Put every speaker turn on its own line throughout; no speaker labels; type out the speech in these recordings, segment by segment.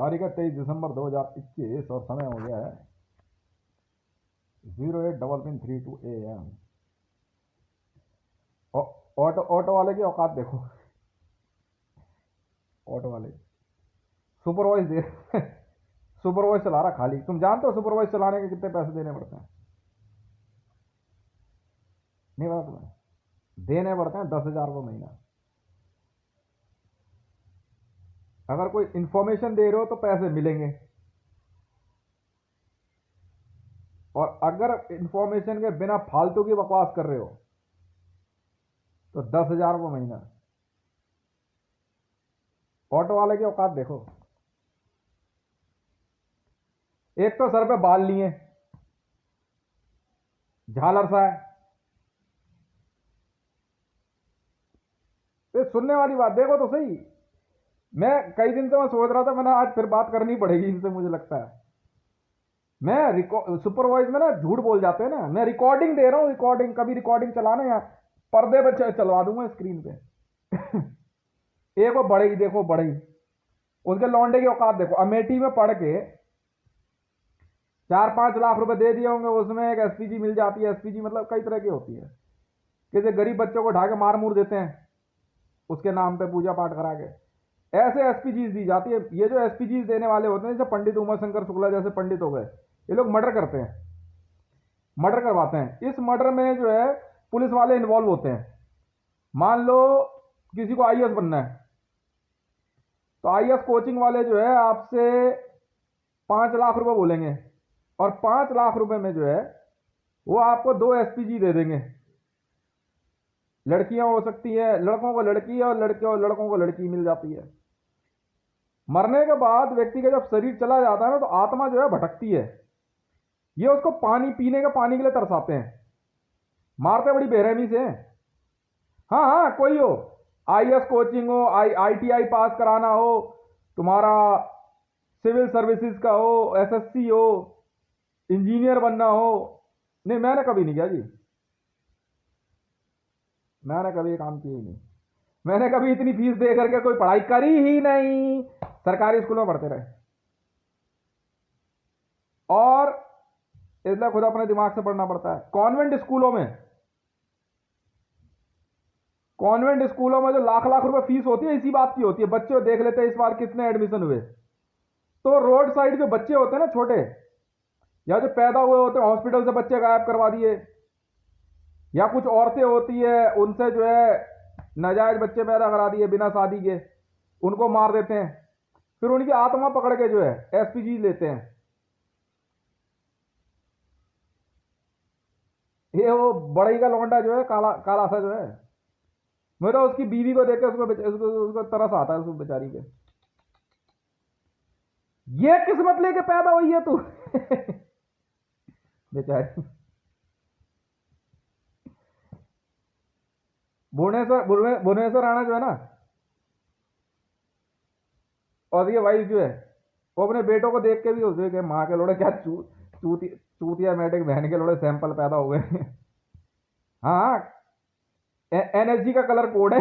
तारीख है 23 दिसंबर 2021 और समय हो गया है 08:32 AM। ऑटो ऑटो वाले की औकात देखो। ऑटो वाले सुपरवाइज दे सुपरवाइज चला रहा खाली। तुम जानते हो सुपरवाइज चलाने के कितने पैसे देने पड़ते हैं? नहीं पता तुम्हें? देने पड़ते हैं 10,000 रुपये महीना। अगर कोई इंफॉर्मेशन दे रहे हो तो पैसे मिलेंगे, और अगर इंफॉर्मेशन के बिना फालतू की बकवास कर रहे हो तो 10,000 रुपये महीना। ऑटो वाले की औकात देखो। एक तो सर पे बाल लिए, झालर सा है। ये सुनने वाली बात देखो तो सही। मैं कई दिन से मैं सोच रहा था, मैंने आज फिर बात करनी पड़ेगी इनसे, मुझे लगता है। मैं सुपरवाइज में ना झूठ बोल जाते हैं ना। मैं रिकॉर्डिंग दे रहा हूँ, रिकॉर्डिंग कभी रिकॉर्डिंग चलाना या पर्दे पे चलवा दूंगा स्क्रीन पे। एक वो बढ़ेगी, देखो बढ़ेगी, उसके लौंडे की औकात देखो। अमेठी में पढ़ के 4-5 लाख रुपए दे दिए होंगे, उसमें एक एसपीजी मिल जाती है। एसपीजी मतलब कई तरह की होती है, किसी गरीब बच्चों को ढा के मार मूर देते हैं उसके नाम पे पूजा पाठ करा के। ऐसे एसपीजीज दी जाती है। ये जो एसपीजीज देने वाले होते हैं, जैसे पंडित उमा शंकर शुक्ला जैसे पंडित हो गए, ये लोग मर्डर करते हैं, मर्डर करवाते हैं। इस मर्डर में जो है पुलिस वाले इन्वॉल्व होते हैं। मान लो किसी को आईएएस बनना है, तो आईएएस कोचिंग वाले जो है आपसे 5 लाख रुपए बोलेंगे, और 5 लाख रुपए में जो है वो आपको 2 एसपीजी दे देंगे। लड़कियां हो सकती है, लड़कों को लड़की, और लड़कों को लड़की मिल जाती है। मरने के बाद व्यक्ति का जब शरीर चला जाता है ना, तो आत्मा जो है भटकती है। ये उसको पानी पीने का, पानी के लिए तरसाते हैं, मारते बड़ी बेरहमी से। हाँ हाँ, कोई हो, आईएएस कोचिंग हो, आईटीआई पास कराना हो, तुम्हारा सिविल सर्विसेज का हो, एसएससी हो, इंजीनियर बनना हो। नहीं, मैंने कभी नहीं किया जी, मैंने कभी काम किया ही नहीं। मैंने कभी इतनी फीस दे करके कोई पढ़ाई करी ही नहीं। सरकारी स्कूलों में पढ़ते रहे, और इसलिए खुद अपने दिमाग से पढ़ना पड़ता है। कॉन्वेंट स्कूलों में जो लाख लाख रुपए फीस होती है, इसी बात की होती है। बच्चे देख लेते हैं इस बार कितने एडमिशन हुए। तो रोड साइड जो बच्चे होते हैं ना छोटे, या जो पैदा हुए होते हैं, हॉस्पिटल से बच्चे गायब करवा दिए, या कुछ औरतें होती है उनसे जो है नाजायज बच्चे पैदा करा दिए बिना शादी के, उनको मार देते हैं। फिर उनकी आत्मा पकड़ के जो है एसपीजी लेते हैं। ये वो बड़ई का लौंडा जो है, काला काला सा जो है, मेरा उसकी बीवी को देख के उसको तरस आता है उस बेचारी के। ये किस्मत लेके पैदा हुई है तू। बेचारी। भुवनेश्वर राणा जो है ना, और ये वाइफ जो है, वो अपने बेटों को देख के भी उसे कि माँ के लोड़े क्या चूतिया मैटिक बहन के लोड़े सैंपल पैदा हो गए। हाँ, एनएसजी का कलर कोड है।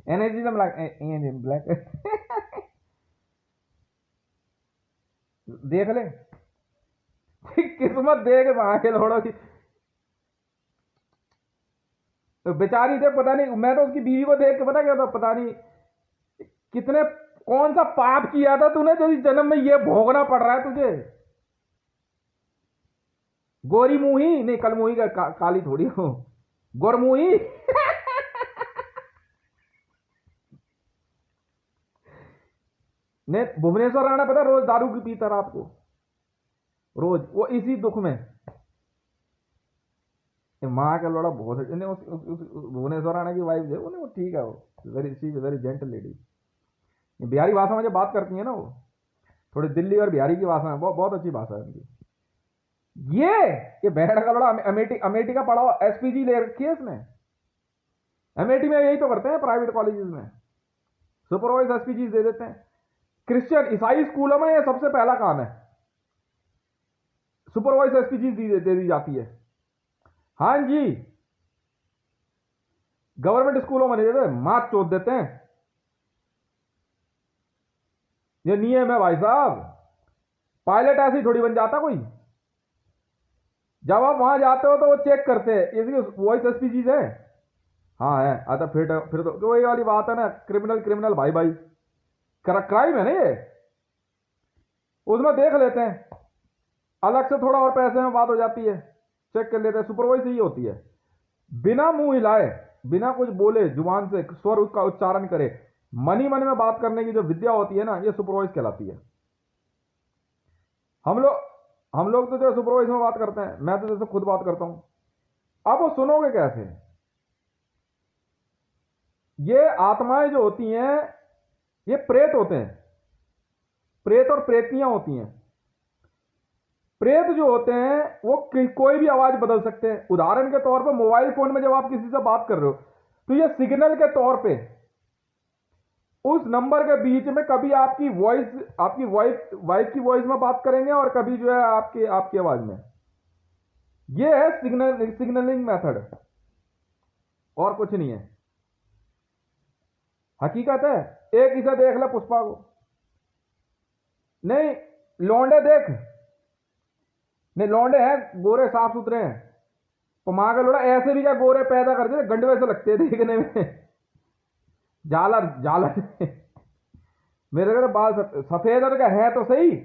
एनएसजी तो ब्लैक। देख ले, किस्मत देख माँ के लोड़ों की। तो बेचारी थे, पता नहीं, मैं तो उसकी बीवी को देख के पता क्या था, पता नहीं कितने, कौन सा पाप किया था तूने जो इस जन्म में ये भोगना पड़ रहा है तुझे। गोरी मुही नहीं, कल मुही का काली थोड़ी हो, गोरमुही। ने भुवनेश्वर राणा पता रोज दारू की पीता रात को, रोज, वो इसी दुख में। माँ का लोड़ा बहुत है। भुवनेश्वर राणा की वाइफ जो वो ठीक है, वो very, she is very gentle lady. Bihari भाषा में जो बात करती है ना, वो थोड़ी दिल्ली और बिहारी की भाषा में, बहुत बहुत अच्छी भाषा है उनकी। ये बहन का लोड़ा अमेठी का पढ़ा हुआ, एसपीजी ले रखी है इसने। अमेठी में यही तो करते हैं प्राइवेट कॉलेजेस में, सुपरवाइज एसपीजी दे देते हैं। क्रिश्चियन ईसाई स्कूलों में यह सबसे पहला काम है, सुपरवाइज एसपीजी दे दी जाती है। हाँ जी, गवर्नमेंट स्कूलों में नहीं देते, मात चोद देते हैं। ये नियम है भाई साहब। पायलट ऐसे ही थोड़ी बन जाता कोई। जब आप वहां जाते हो तो वो चेक करते हैं इसकी वॉइस एसपीजीज है। हाँ है। अच्छा फिर तो वही वाली बात है ना, क्रिमिनल क्रिमिनल भाई भाई, क्राइम है ना ये, उसमें देख लेते हैं। अलग से थोड़ा और पैसे में बात हो जाती है, चेक कर लेते हैं। सुपरवाइज ही होती है, बिना मुंह हिलाए, बिना कुछ बोले, जुबान से स्वर उसका उच्चारण करे, मनी मन में बात करने की जो विद्या होती है ना, ये सुपरवाइज कहलाती है। हम लोग तो जो सुपरवाइज में बात करते हैं, मैं तो जैसे खुद बात करता हूं। अब वो सुनोगे कैसे? ये आत्माएं जो होती हैं, ये प्रेत होते हैं, प्रेत और प्रेतियां होती हैं। प्रेत जो होते हैं वो कोई भी आवाज बदल सकते हैं। उदाहरण के तौर पर मोबाइल फोन में जब आप किसी से बात कर रहे हो तो ये सिग्नल के तौर पे उस नंबर के बीच में कभी आपकी वॉइस, आपकी वाइफ की वॉइस में बात करेंगे और कभी जो है आपकी आवाज में। ये है सिग्नलिंग मेथड, और कुछ नहीं है। हकीकत है। एक इसे देख ले पुष्पा को, नहीं लौंडे देख, नहीं लौंडे हैं गोरे साफ सुथरे हैं, तो मां का लोड़ा ऐसे भी क्या गोरे पैदा कर दे, गंडवे से लगते हैं देखने में। झालर झालर मेरे घर बाल सफेद और क्या है तो सही।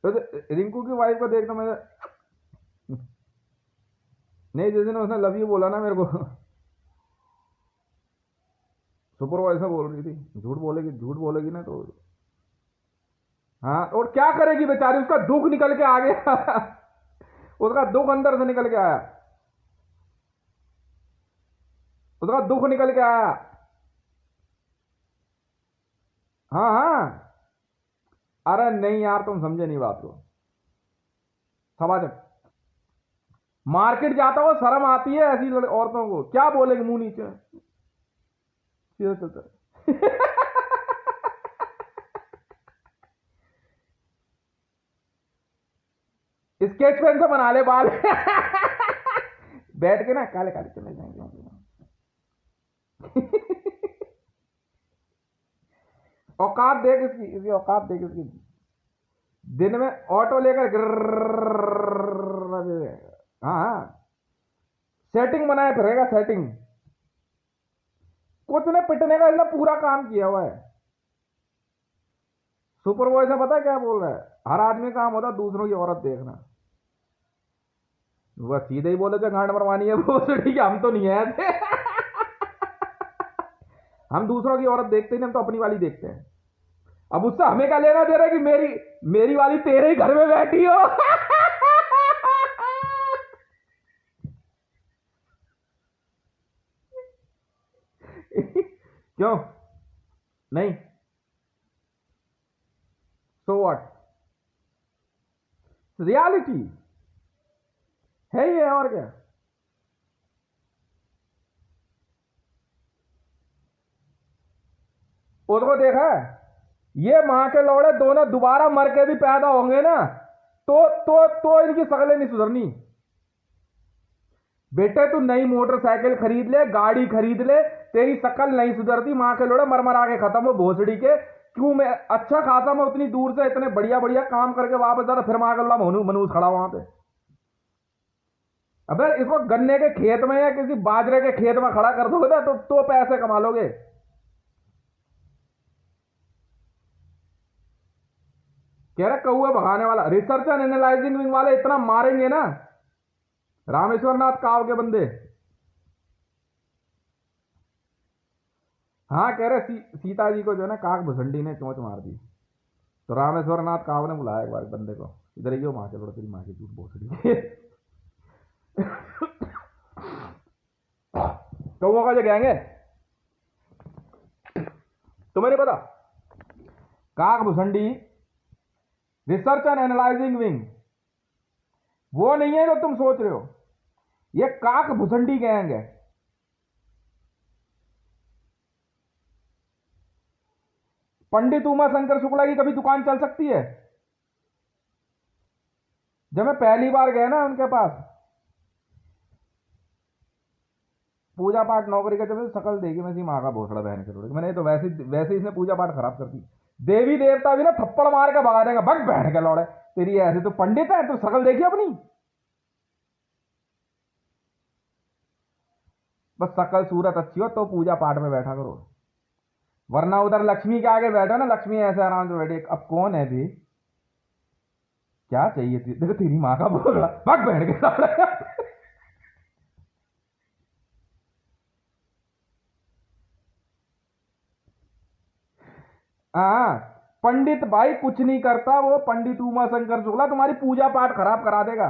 तो रिंकू की वाइफ को देखना मेरे, नहीं जिस दिन उसने लव यू बोला ना मेरे को, सुपरवाइजर बोल रही थी झूठ बोलेगी ना तो। हाँ, और क्या करेगी बेचारी, उसका दुख निकल के आ गया। उसका दुख अंदर से निकल के आया, उसका दुख निकल के आया। हाँ हाँ, अरे नहीं यार तुम समझे नहीं बात को। सवाल मार्केट जाता हो शर्म आती है ऐसी औरतों को, क्या बोलेगी मुंह नीचे सीधे चलते। स्केच पेन से बना ले बाल। बैठ के ना काले काले चले जाएंगे। औकात देख इसकी औकात देख इसकी। दिन में ऑटो लेकर हाँ, सेटिंग बनाए फिरेगा, सेटिंग। कुछ ने पिटने का इसने पूरा काम किया हुआ है। सुपरवाइजर पता क्या बोल रहा है, हर आदमी काम होता है दूसरों की औरत देखना। वह सीधे ही बोले जो गांड मरवानी है वो ठीक है, हम तो नहीं है ऐसे। हम दूसरों की औरत देखते ही नहीं, हम तो अपनी वाली देखते हैं। अब उससे हमें क्या लेना दे रहा है कि मेरी वाली तेरे ही घर में बैठी हो। क्यों नहीं? सो व्हाट, रियलिटी है ये, और क्या। उसको देखा है, ये मां के लौड़े दोनों दोबारा मर के भी पैदा होंगे ना तो इनकी शक्लें नहीं सुधरनी। बेटे तू नई मोटरसाइकिल खरीद ले, गाड़ी खरीद ले, तेरी शक्ल नहीं सुधरती। मां के लोड़े मरमरा के खत्म हो भोसड़ी के। क्यों मैं अच्छा खासा मैं उतनी दूर से इतने बढ़िया बढ़िया काम करके वापस जाता, फिर मां का लोड़ा मनूस खड़ा वहां पे। अबे इसको गन्ने के खेत में या किसी बाजरे के खेत में खड़ा कर दोगे ना तो पैसे कमा लोगे। कह रहे कौए भगाने वाला, रिसर्च एंड एनालाइजिंग विंग वाले इतना मारेंगे ना, रामेश्वर नाथ काव के बंदे। हाँ कह रहे सीता जी को जो है ना काक भुसंडी ने चोंच मार दी, तो रामेश्वर नाथ काव ने बुलाया एक बार बंदे को, इधर ही मां के, तेरी मां की झूठ भोसड़ी। कौओं का जो गैंग है तुम्हें नहीं पता, काक Bhushundi research and analysing wing, वो नहीं है जो तुम सोच रहे हो, ये काक भुसंडी गैंग है। पंडित उमा शंकर शुक्ला की कभी दुकान चल सकती है? जब मैं पहली बार गया ना उनके पास, पूजा पाठ नौकरी का जब शकल देगी मैं सी माँ का भोसड़ा बहन के लोड़े। मैंने तो वैसे वैसे इसने पूजा पाठ खराब कर दी। देवी देवता भी ना थप्पड़ मार के भगा देगा, भग बहन के लौड़े तेरी, ऐसे तो पंडित है, तो शकल देखी अपनी, बस शकल सूरत अच्छी हो तो पूजा पाठ में बैठा करो, वरना उधर लक्ष्मी के आगे बैठो ना, लक्ष्मी ऐसे आराम से बैठी। अब कौन है भी, क्या चाहिए थी, देखो तेरी माँ का भोसड़ा, भग बहन के लौड़े। हाँ, पंडित भाई कुछ नहीं करता, वो पंडित उमा शंकर शुक्ला तुम्हारी पूजा पाठ खराब करा देगा।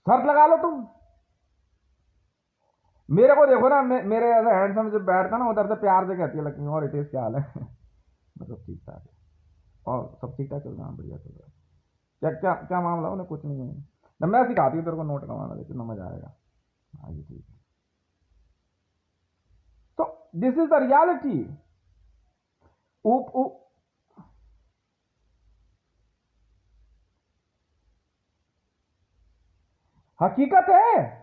शर्त लगा लो तुम। मेरे को देखो ना, मेरे ऐसे हैंडसम से बैठता ना, उधर से प्यार से कहती है लक्ष्मी, और इटेश क्या हाल है? मैं सब ठीक ठाक है, और सब ठीक ठाक चल रहा है, बढ़िया चल रहा है। क्या क्या क्या मामला? उन्हें कुछ नहीं है ना, मैं सिखाती हूँ तेरे को नोट कमाना, लेकिन मजा आएगा। हाँ जी ठीक है। तो दिस इज द रियलिटी। हकीकत है।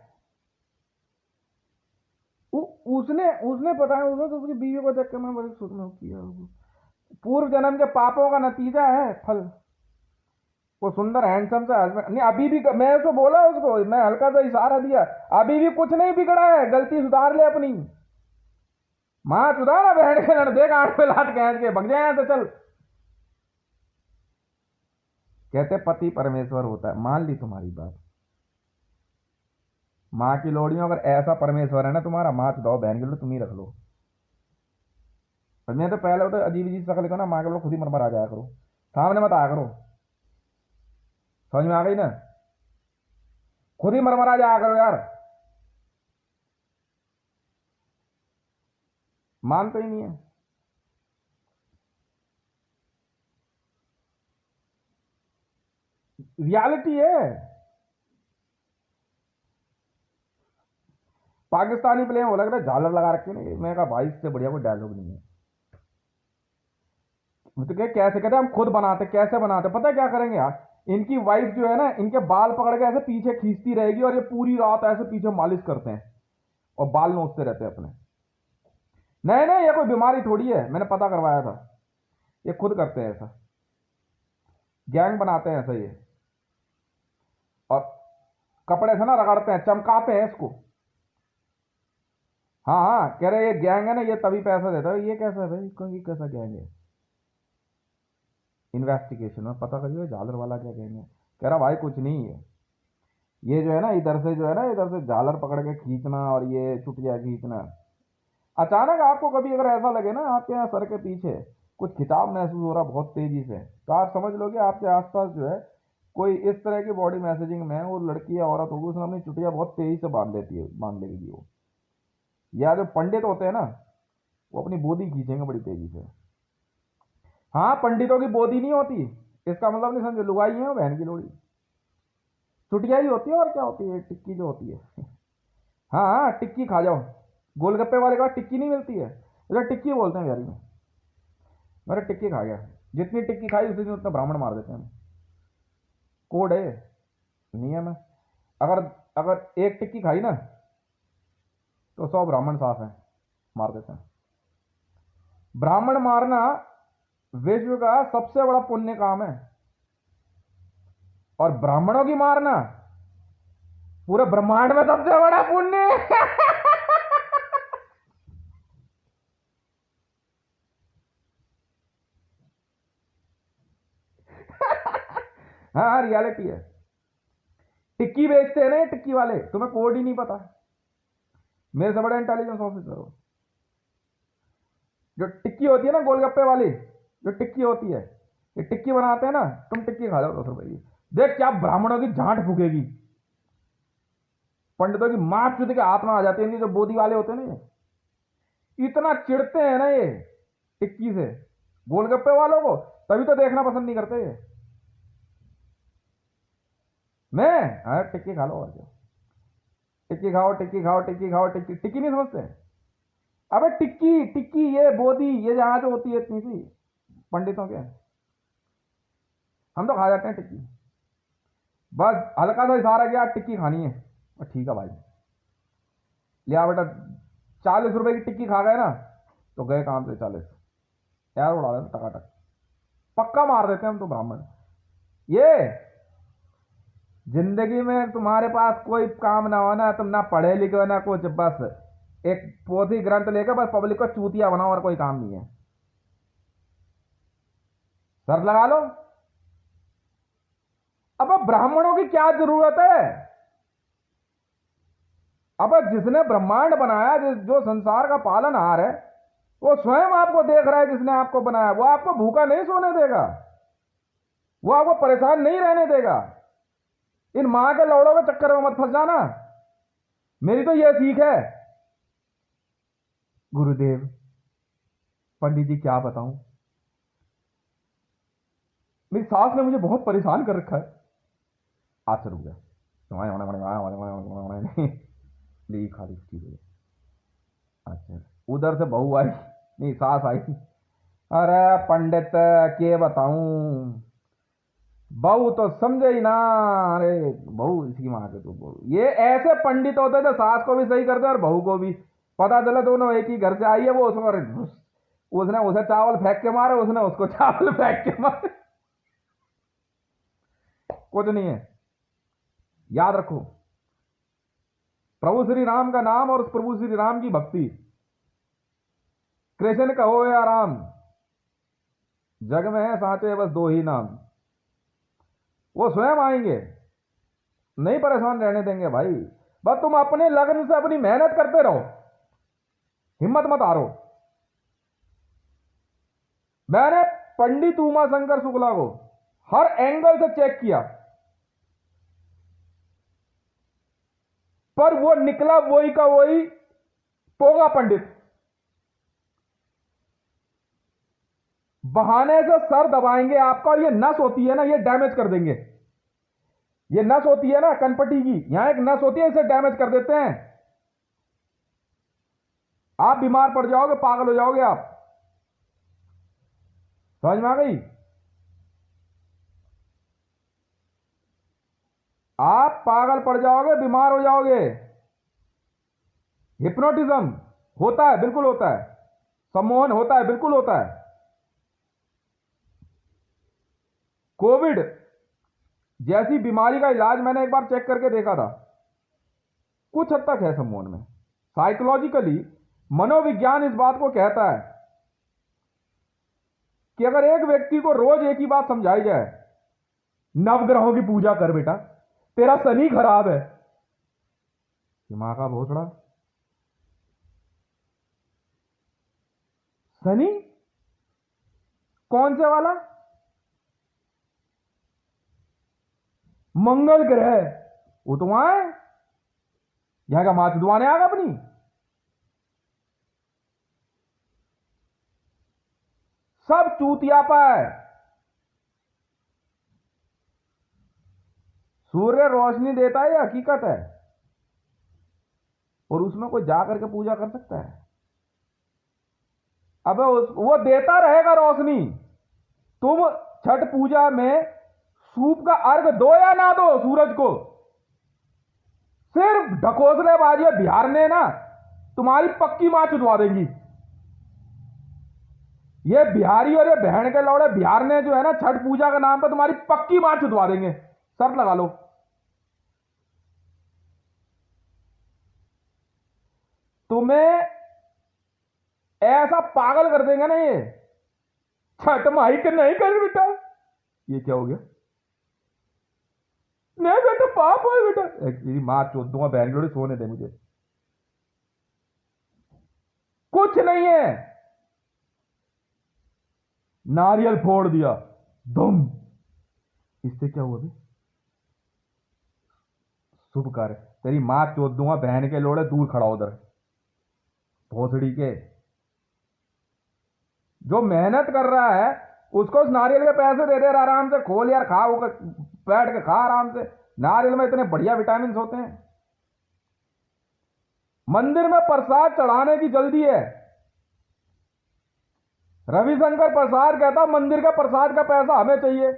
उसने उसने पता है, उसने तो उसकी बीवी को देख के मैं बड़े सोचना किया, पूर्व जन्म के पापों का नतीजा है फल। वो सुंदर हैंडसम सा हस्बैंड नहीं, अभी भी मैं उसको बोला, उसको मैं हल्का सा इशारा दिया, अभी भी कुछ नहीं बिगड़ा है, गलती सुधार ले अपनी। माँ चुदा ना बहन के लड़, देख आठ पे लाट कह के भग जाए तो चल। कहते पति परमेश्वर होता है, मान ली तुम्हारी बात, माँ की लोड़ियों, अगर ऐसा परमेश्वर है ना तुम्हारा, माँ चुदाओ बहन के लो, तुम ही रख लो। मैं तो पहले तो अजीब अजीब शकल को ना, माँ के लोग खुद ही मर आ जाया करो, सामने मत आया करो, समझ में आ गई ना? खुद ही मरमरा जाया करो यार, मानते ही नहीं है। रियलिटी है। पाकिस्तानी प्लेयर हो लग रहा है, झालर लगा रखे ना, मैं कहा भाई इससे बढ़िया कोई डायलॉग नहीं है। तो क्या कैसे कहते हम खुद बनाते, कैसे बनाते पता है क्या करेंगे यार, इनकी वाइफ जो है ना, इनके बाल पकड़ के ऐसे पीछे खींचती रहेगी, और ये पूरी रात ऐसे पीछे मालिश करते हैं और बाल नोचते रहते हैं अपने। नहीं नहीं, ये कोई बीमारी थोड़ी है, मैंने पता करवाया था, ये खुद करते हैं ऐसा, गैंग बनाते हैं ऐसा ये, और कपड़े से ना रगड़ते हैं, चमकाते हैं इसको। हाँ हाँ, कह रहे ये गैंग है ना, ये तभी पैसा देता है। ये कैसा है भाई, कोई कैसा गैंग है? इन्वेस्टिगेशन में पता करिए झालर वाला क्या गैंग है। कह रहा भाई कुछ नहीं है, ये जो है ना, इधर से जो है ना, इधर से झालर पकड़ के खींचना और ये चुटिया खींचना। अचानक आपको कभी अगर ऐसा लगे ना, आपके यहाँ सर के पीछे कुछ खिंचाव महसूस हो रहा बहुत तेजी से, तो आप समझ लो कि आपके आसपास जो है कोई इस तरह की बॉडी मैसेजिंग में वो लड़की या औरत होगी, उसने अपनी चुटिया बहुत तेजी से बांध लेती है, बांध लेगी वो। या जो पंडित होते हैं ना, वो अपनी बोधी खींचेंगे बड़ी तेजी से। हाँ, पंडितों की बोधी नहीं होती, इसका मतलब नहीं समझो, लुगाई है वो बहन की लोड़ी, चुटिया ही होती है, और क्या होती है, टिक्की जो होती है। हाँ हाँ, टिक्की खा जाओ, गोलगप्पे वाले का टिक्की नहीं मिलती है, इधर टिक्की बोलते हैं बिहारी में। मेरे टिक्की खा गया, जितनी टिक्की खाई उसी दिन उतना ब्राह्मण मार देते हैं, कोड है, नियम है। अगर अगर एक टिक्की खाई ना, तो 100 ब्राह्मण साफ है, मार देते हैं। ब्राह्मण मारना विश्व का सबसे बड़ा पुण्य काम है, और ब्राह्मणों की मारना पूरे ब्रह्मांड में सबसे बड़ा पुण्य है। हाँ, रियलिटी है। टिक्की बेचते हैं ना ये टिक्की वाले, तुम्हें कोड ही नहीं पता, मेरे से बड़ा इंटेलिजेंस ऑफिसर हो। जो टिक्की होती है ना गोलगप्पे वाली, जो टिक्की होती है, ये टिक्की बनाते हैं ना, तुम टिक्की खा जाओ 10 रुपए की, देख क्या ब्राह्मणों की झांट फूकेगी, पंडितों की मां चुद के हाथ में आ जाती है, जो बोधी वाले होते हैं ना, ये इतना चिढ़ते हैं ना ये टिक्की से, गोलगप्पे वालों को, तभी तो देखना पसंद नहीं करते ये। मैं, हाँ टिक्की खा लो, और क्या, टिक्की खाओ टिक्की खाओ टिक्की खाओ, टिक्की टिक्की नहीं समझते? अबे टिक्की टिक्की, ये बोधी, ये जहां जो होती है इतनी सी, पंडितों के, हम तो खा जाते हैं टिक्की, बस हल्का सा इशारा किया टिक्की खानी है, ठीक है भाई, लिया बेटा, 40 रुपए की टिक्की खा गए ना तो गए काम से 40 यार, उड़ा देते टकाटक, पक्का मार देते हैं हम तो ब्राह्मण। ये जिंदगी में तुम्हारे पास कोई काम ना हो ना, तुम ना पढ़े लिखे हो ना कुछ, बस एक पोथी ग्रंथ लेकर बस पब्लिक को चूतिया बनाओ, और कोई काम नहीं है। सर लगा लो। अब ब्राह्मणों की क्या जरूरत है? अब जिसने ब्रह्मांड बनाया, जो संसार का पालनहार है, वो स्वयं आपको देख रहा है, जिसने आपको बनाया वो आपको भूखा नहीं सोने देगा, वो आपको परेशान नहीं रहने देगा। इन मां के लौड़ों के चक्कर में मत फंस जाना। मेरी तो यह सीख है। गुरुदेव, पंडित जी क्या बताऊं, मेरी सास ने मुझे बहुत परेशान कर रखा है। आज से रुक गया, ली खाली ठीक है। अच्छा, उधर से बहू आई, नहीं सास आई। अरे पंडित के बताऊं, बहू तो समझे ही ना। अरे बहू इसकी माँ के, तो बहू ये ऐसे पंडित होते थे, सास को भी सही करते और बहू को भी। पता चला दोनों एक ही घर से आई है, वो उसने उसे चावल फेंक के मारे, उसने उसको चावल फेंक के मारे। कुछ नहीं है, याद रखो, प्रभु श्री राम का नाम और उस प्रभु श्री राम की भक्ति। कृष्ण कहो या राम, जग में है साचे बस दो ही नाम। वो स्वयं आएंगे, नहीं परेशान रहने देंगे भाई। बस तुम अपने लगन से अपनी मेहनत करते रहो, हिम्मत मत हारो। मैंने पंडित उमा शंकर शुक्ला को हर एंगल से चेक किया, पर वो निकला वही का वही पोगा पंडित। बहाने से सर दबाएंगे आपका, और ये नस होती है ना, ये डैमेज कर देंगे। ये नस होती है ना कनपटी की, यहां एक नस होती है, इसे डैमेज कर देते हैं। आप बीमार पड़ जाओगे, पागल हो जाओगे आप। समझ में आ गई? आप पागल पड़ जाओगे, बीमार हो जाओगे। हिप्नोटिज्म होता है, बिल्कुल होता है। सम्मोहन होता है, बिल्कुल होता है। कोविड जैसी बीमारी का इलाज मैंने एक बार चेक करके देखा था, कुछ हद तक है सम्मोहन में। साइकोलॉजिकली मनोविज्ञान इस बात को कहता है कि अगर एक व्यक्ति को रोज एक ही बात समझाई जाए, नवग्रहों की पूजा कर बेटा, तेरा शनि खराब है, दिमाग का भोसड़ा। शनि कौन से वाला? मंगल ग्रह, वो तो वहां है, यहां का माच दुआने आगा अपनी। सब चूतियापा है। सूर्य रोशनी देता है, ये हकीकत है, और उसमें कोई जाकर के पूजा कर सकता है? अब वो देता रहेगा रोशनी। तुम छठ पूजा में सूप का अर्घ दो या ना दो सूरज को, सिर्फ ढकोसलेबाजी बिहार ने ना तुम्हारी पक्की मां चुदवा देंगी। ये बिहारी और ये बहन के लौड़े बिहार ने जो है ना, छठ पूजा के नाम पे तुम्हारी पक्की मां चुदवा देंगे, शर्त लगा लो। तुम्हें ऐसा पागल कर देंगे ना ये, छठ माई के नहीं कर बेटा। ये क्या हो गया? नहीं बेटा, पाप है बेटा। मेरी मां चोद दूंगा, बहन लोड़े सोने दे मुझे। कुछ नहीं है, नारियल फोड़ दिया, धुम, इससे क्या हुआ? शुभ कार्य। तेरी मां चोद दूंगा, बहन के लोड़े, दूर खड़ा उधर भोसड़ी के। जो मेहनत कर रहा है उसको उस नारियल के पैसे दे दे, आराम से खोल यार, खा, वो बैठ के खा आराम से। नारियल में इतने बढ़िया विटामिन होते हैं। मंदिर में प्रसाद चढ़ाने की जल्दी है। रविशंकर प्रसाद कहता मंदिर का प्रसाद का पैसा हमें चाहिए।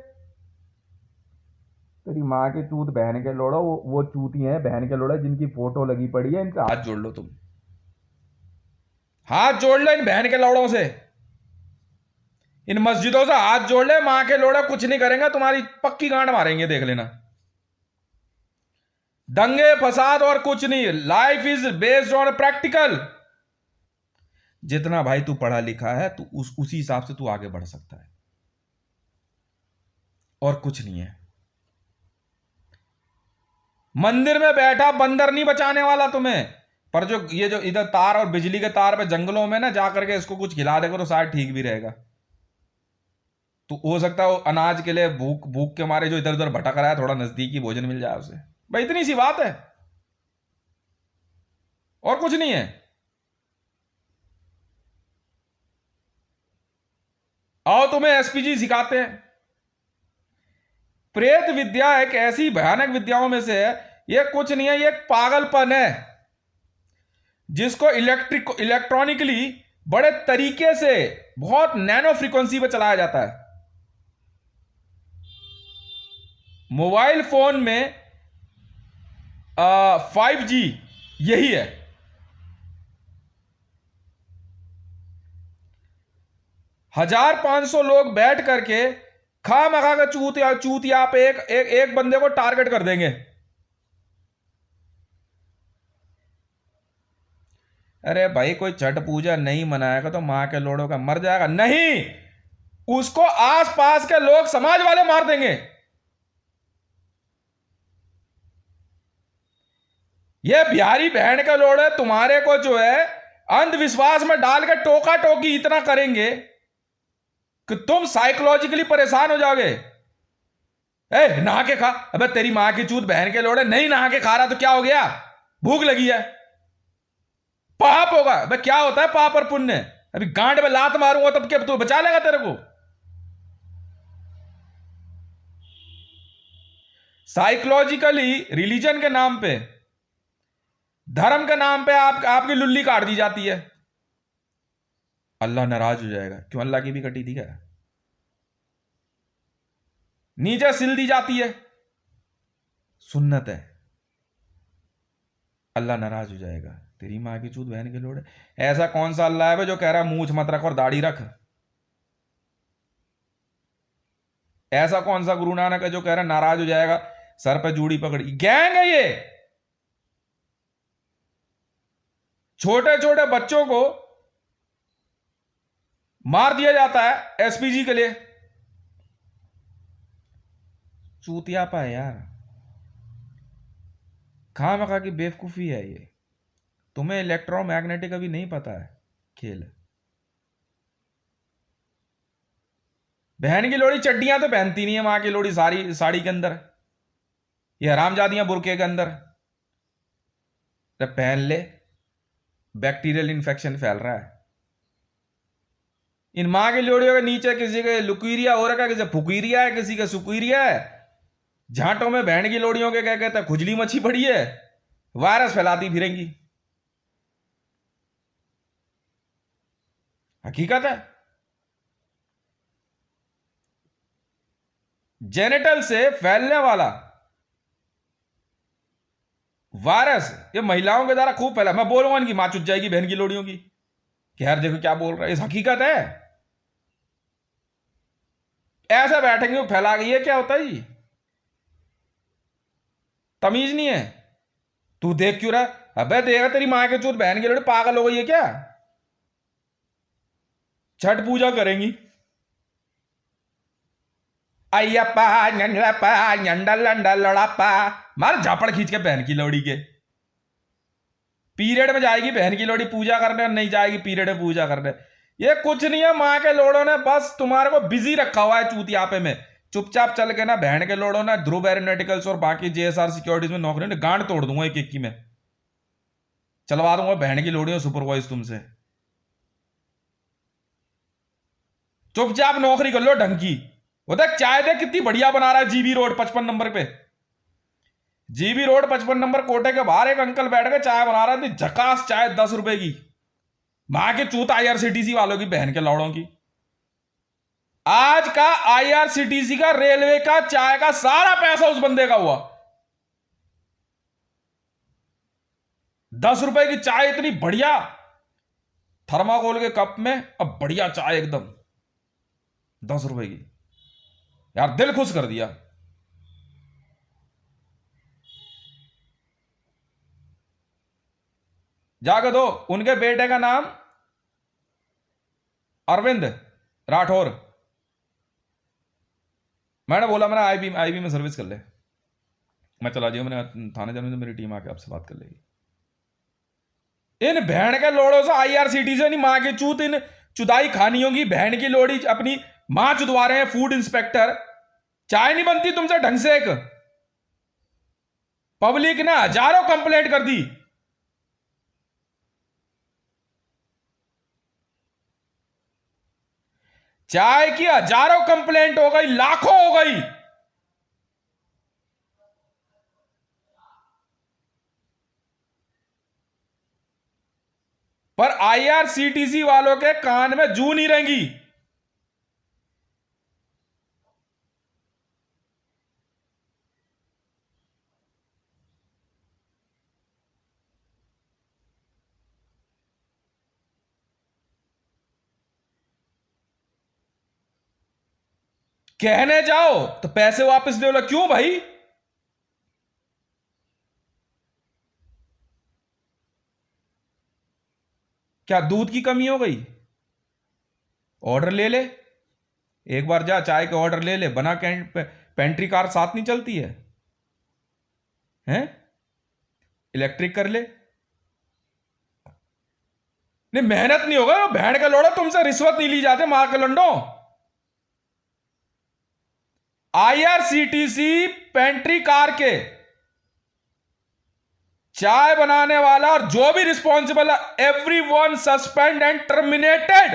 तेरी माँ के चूत बहन के लोड़ो, वो चूती हैं बहन के लोड़े जिनकी फोटो लगी पड़ी है, इनसे हाथ जोड़ लो तुम, हाथ जोड़ लो इन बहन के लोड़ों से, इन मस्जिदों से हाथ जोड़ ले। माँ के लोड़े कुछ नहीं करेंगे, तुम्हारी पक्की गांड मारेंगे, देख लेना। दंगे फसाद और कुछ नहीं, life is based on practical. जितना भाई तू पढ़ा लिखा है, तू उसी हिसाब से तू आगे बढ़ सकता है, और कुछ नहीं है। मंदिर में बैठा बंदर नहीं बचाने वाला तुम्हें, पर जो ये जो इधर तार और बिजली के तार पे जंगलों में ना जा करके इसको कुछ खिला देगा तो शायद ठीक भी रहेगा। तो हो सकता है वो अनाज के लिए भूख भूख के मारे जो इधर उधर भटक रहा है, थोड़ा नजदीकी भोजन मिल जाए उसे, भाई इतनी सी बात है, और कुछ नहीं है। आओ तुम्हें एसपीजी सिखाते हैं। प्रेत विद्या एक ऐसी भयानक विद्याओं में से है, ये कुछ नहीं है, ये एक पागलपन है जिसको इलेक्ट्रॉनिकली बड़े तरीके से बहुत नैनो फ्रीक्वेंसी पे चलाया जाता है। मोबाइल फोन में 5G यही है। हजार 500 लोग बैठ करके खामखा का चूतिया पे एक बंदे को टारगेट कर देंगे। अरे भाई कोई छठ पूजा नहीं मनाएगा तो मां के लोड़ों का मर जाएगा नहीं, उसको आसपास के लोग समाज वाले मार देंगे। ये बिहारी बहन के लोड़े तुम्हारे को जो है अंधविश्वास में डाल के टोका टोकी इतना करेंगे कि तुम साइकोलॉजिकली परेशान हो जाओगे। ए नहा के खा, अबे तेरी मां की चूत बहन के लोड़े, नहीं नहा के खा रहा तो क्या हो गया, भूख लगी है, पाप होगा। अबे क्या होता है पाप और पुण्य, अभी गांड में लात मारूंगा तब क्या तू बचा लेगा तेरे को। साइकोलॉजिकली रिलीजन के नाम पे, धर्म के नाम पे आपकी लुल्ली काट दी जाती है, अल्लाह नाराज हो जाएगा। क्यों, अल्लाह की भी कटी थी क्या? नीचे सिल दी जाती है, सुन्नत है, अल्लाह नाराज हो जाएगा। तेरी मां की चूत बहन के लोड़े, ऐसा कौन सा अल्लाह है जो कह रहा है मूछ मत रख और दाढ़ी रख? ऐसा कौन सा गुरु नानक है जो कह रहा है नाराज हो जाएगा, सर पे जूड़ी पकड़ी? गैंग है ये। छोटे छोटे बच्चों को मार दिया जाता है एसपीजी के लिए, चूतियापा है यार, खामखा की बेवकूफी है ये। तुम्हें इलेक्ट्रोमैग्नेटिक अभी नहीं पता है खेल। बहन की लोड़ी चड्डियां तो पहनती नहीं है, मां की लोड़ी साड़ी के अंदर, ये हरामजादियां बुरके के अंदर। जब पहन ले, बैक्टीरियल इन्फेक्शन फैल रहा है। इन मां की लोड़ियों के नीचे किसी के लुकीरिया हो रखा है, किसी फुकीरिया है, किसी का सुकीरिया है। झांटों में बहन की लोड़ियों के क्या कहते हैं खुजली मच्छी पड़ी है, वायरस फैलाती फिरेंगी। हकीकत है। जेनिटल से फैलने वाला वायरस ये महिलाओं के द्वारा खूब फैला। मैं बोलूंगा इनकी मां चुट जाएगी बहन की लोड़ियों की कि यार देखो क्या बोल रहा है, इस हकीकत है। ऐसे बैठेंगे वो फैला गई है, क्या होता है जी, तमीज नहीं है। तू देख क्यों रहा? अबे देगा तेरी मां के चूत बहन की लोड़ी, पागल हो गई है क्या? छठ पूजा करेंगी, अय्यप्पा नंडलप्पा नंडल लंडल लड़ाप्पा, मार झापड़ खींच के बहन की लोड़ी के। पीरियड में जाएगी बहन की लोड़ी पूजा करने, नहीं जाएगी पीरियड में पूजा करने। ये कुछ नहीं है, मां के लोड़ों ने बस तुम्हारे को बिजी रखा हुआ है चूतियापे में। चुपचाप चल के ना बहन के लोड़ों ना ध्रुव एरोनॉटिकल्स और बाकी जेएसआर सिक्योरिटीज में नौकरी ने गांड तोड़ दूंगा एक एक की, में चलवा दूंगा बहन की लोड़ियों सुपरवाइज तुमसे। चुपचाप नौकरी कर लो ढंग की। वो देख चाय देख कितनी बढ़िया बना रहा है जीबी रोड 55 नंबर पे, जीबी रोड 55 नंबर कोटे के बाहर एक अंकल बैठ के चाय बना रहा है, झकास चाय 10 रुपए की। मां के चूत आईआरसीटीसी वालों की बहन के लौड़ों की।
आज का आईआरसीटीसी का, रेलवे का, चाय का सारा पैसा उस बंदे का हुआ। 10 रुपए की चाय इतनी बढ़िया, थर्माकोल के कप में, अब बढ़िया चाय एकदम 10 रुपए की, यार दिल खुश कर दिया। जाकर दो। उनके बेटे का नाम अरविंद राठौर। मैंने बोला, मैंने आईबी में सर्विस कर ले, मैं चला जाऊँ, मैंने थाने जाने तो मेरी टीम आके आपसे बात कर लेगी। इन बहन के लोड़ों से, आईआरसीटी से नहीं, मां के चूत, इन चुदाई खानियों की बहन की लोड़ी अपनी मां चुदवा रहे हैं। फूड इंस्पेक्टर, चाय नहीं बनती तुमसे ढंग से। एक पब्लिक ने हजारों कंप्लेंट कर दी। चाय की हजारों कंप्लेंट हो गई, लाखों हो गई। पर आईआरसीटीसी वालों के कान में जू नहीं रहेंगी। कहने जाओ तो पैसे वापस दे, बोला क्यों भाई? क्या दूध की कमी हो गई? ऑर्डर ले ले, एक बार जा चाय के ऑर्डर ले ले, बना पेंट्री कार साथ नहीं चलती है, हैं? इलेक्ट्रिक कर ले। नहीं, मेहनत नहीं होगा, भेड़ का लोड़ा, तुमसे रिश्वत नहीं ली जाते मां के लंडो। आईआरसीटीसी पेंट्री कार के चाय बनाने वाला और जो भी रिस्पॉन्सिबल है, everyone suspend and terminated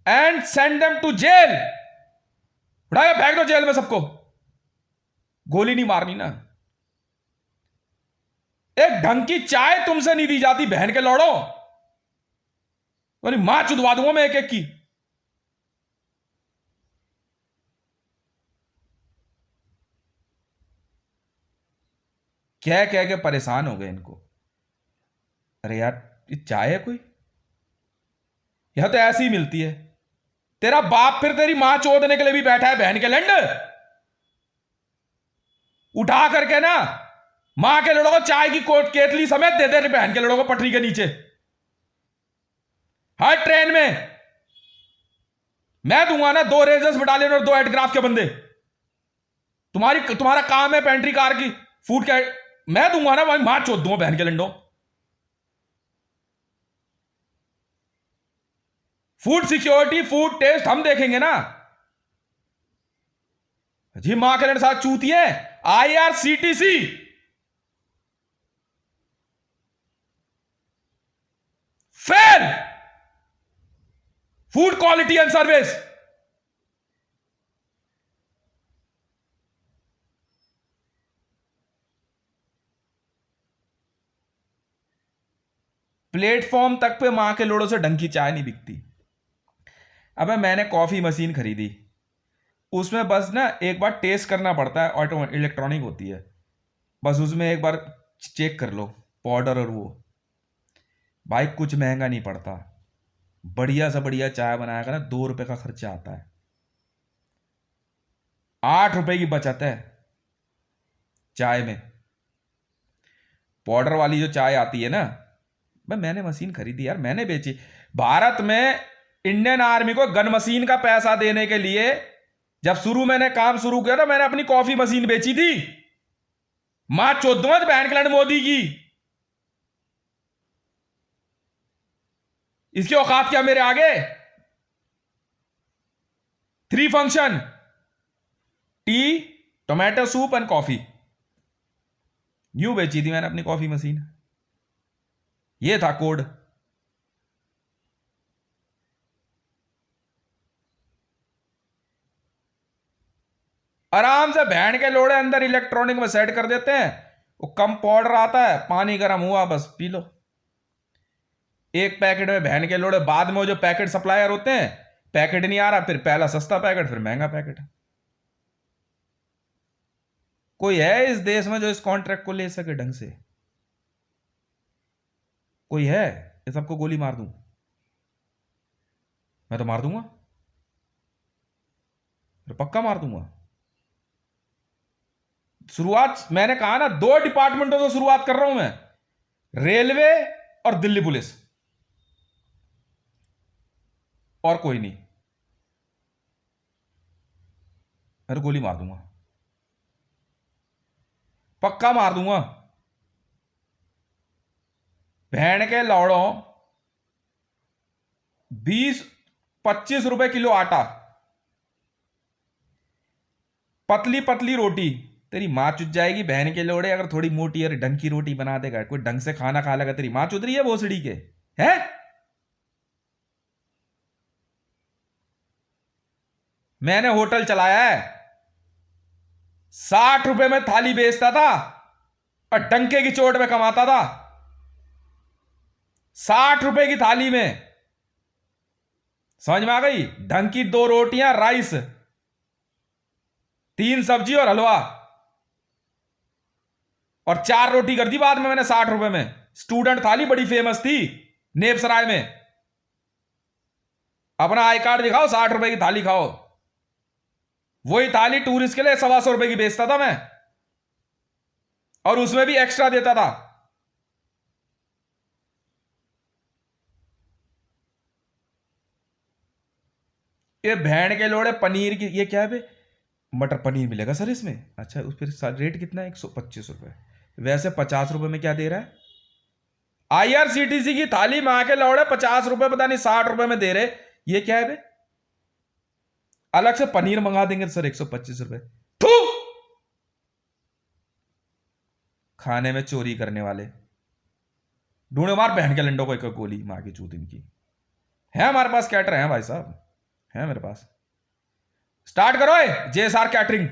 and send them to jail. उठाया फेंक दो जेल में सबको, गोली नहीं मारनी ना। एक ढंग की चाय तुमसे नहीं दी जाती बहन के लौड़ो, मां चुदवा दूंगा मैं एक एक की। कह कह के परेशान हो गए इनको। अरे यार, ये चाय है कोई? यह तो ऐसी ही मिलती है। तेरा बाप फिर तेरी मां चोदने के लिए भी बैठा है बहन के लंड। उठा करके ना मां के लड़ों को चाय की कोट केतली समेत दे दे बहन के लड़ों को पटरी के नीचे, हर ट्रेन में। मैं दूंगा ना 2 रेजर्स बटालियन और 2 एडग्राफ के बंदे। तुम्हारा काम है पेंट्री कार की फूड के, मैं दूंगा ना, भाई मां चोद दूंगा बहन के लंडो। फूड सिक्योरिटी, फूड टेस्ट हम देखेंगे ना जी। मां के लंड साथ चूती है IRCTC. Fail food quality and service. Platform तक पे मां के लोड़ों से ढंग की चाय नहीं बिकती। अबे मैंने कॉफी मशीन खरीदी, उसमें बस ना एक बार टेस्ट करना पड़ता है, ऑटोमेटिक इलेक्ट्रॉनिक होती है, बस उसमें एक बार चेक कर लो पाउडर और वो। भाई कुछ महंगा नहीं पड़ता, बढ़िया से बढ़िया चाय बनाएगा ना 2 रुपए का खर्चा आता है, 8 रुपए की बचत है चाय में। पाउडर वाली जो चाय आती है ना, भाई मैंने मशीन खरीदी यार, मैंने बेची। भारत में इंडियन आर्मी को गन मशीन का पैसा देने के लिए जब मैंने काम शुरू किया था, मैंने अपनी कॉफी मशीन बेची थी। मां चौदह बहन के लड़ मोदी की, इसकी औकात क्या मेरे आगे। 3 function, T, tomato soup and coffee, यूं बेची थी मैंने अपनी कॉफी मशीन। ये था कोड। आराम से बहन के लोड़े अंदर इलेक्ट्रॉनिक में सेट कर देते हैं, वो कम पाउडर आता है, पानी गर्म हुआ बस पी लो। एक पैकेट में बहन के लोड़े, बाद में वो जो पैकेट सप्लायर होते हैं पैकेट नहीं आ रहा, फिर पहला सस्ता पैकेट, फिर महंगा पैकेट। कोई है इस देश में जो इस कॉन्ट्रैक्ट को ले सके ढंग से? कोई है? ये सबको गोली मार दूं? मैं तो मार दूंगा, तो पक्का मार दूंगा। शुरुआत मैंने कहा ना, 2 डिपार्टमेंटों से शुरुआत कर रहा हूं मैं, रेलवे और दिल्ली पुलिस, और कोई नहीं। मैं तो गोली मार दूंगा, पक्का मार दूंगा। भेड़ के लौड़ों 20-25 रुपए किलो आटा, पतली पतली रोटी, तेरी मां चुद जाएगी बहन के लोड़े। अगर थोड़ी मोटी और ढंग की रोटी बना देगा, कोई ढंग से खाना खा लेगा, तेरी मां चुद रही है भोसड़ी के, है? मैंने होटल चलाया है, 60 रुपए में थाली बेचता था और डंके की चोट में कमाता था। 60 रुपए की थाली में, समझ में आ गई? ढंग की 2 रोटियां, राइस, 3 सब्जी और हलवा, और 4 रोटी कर दी बाद में मैंने 60 रुपए में। स्टूडेंट थाली बड़ी फेमस थी नेपसराय में। अपना आई कार्ड दिखाओ, 60 रुपए की थाली खाओ। वही थाली टूरिस्ट के लिए 125 रुपए की बेचता था मैं, और उसमें भी एक्स्ट्रा देता था। ये भेड़ के लोड़े पनीर की, ये क्या है बे? मटर पनीर मिलेगा सर इसमें? अच्छा, उस फिर रेट कितना है? 125 रुपए। वैसे 50 रुपए में क्या दे रहा है? IRCTC की थाली मां के लौड़े 50 रुपए, पता नहीं 60 रुपए में दे रहे। ये क्या है बे? अलग से पनीर मंगा देंगे सर 125 रुपए। थू! खाने में चोरी करने वाले, ढूंढो मार बहन के लंडों को एक गोली, मां की चूत इनकी। है हमारे पास कैटर है भाई साहब, है मेरे पास। स्टार्ट करो JSR catering.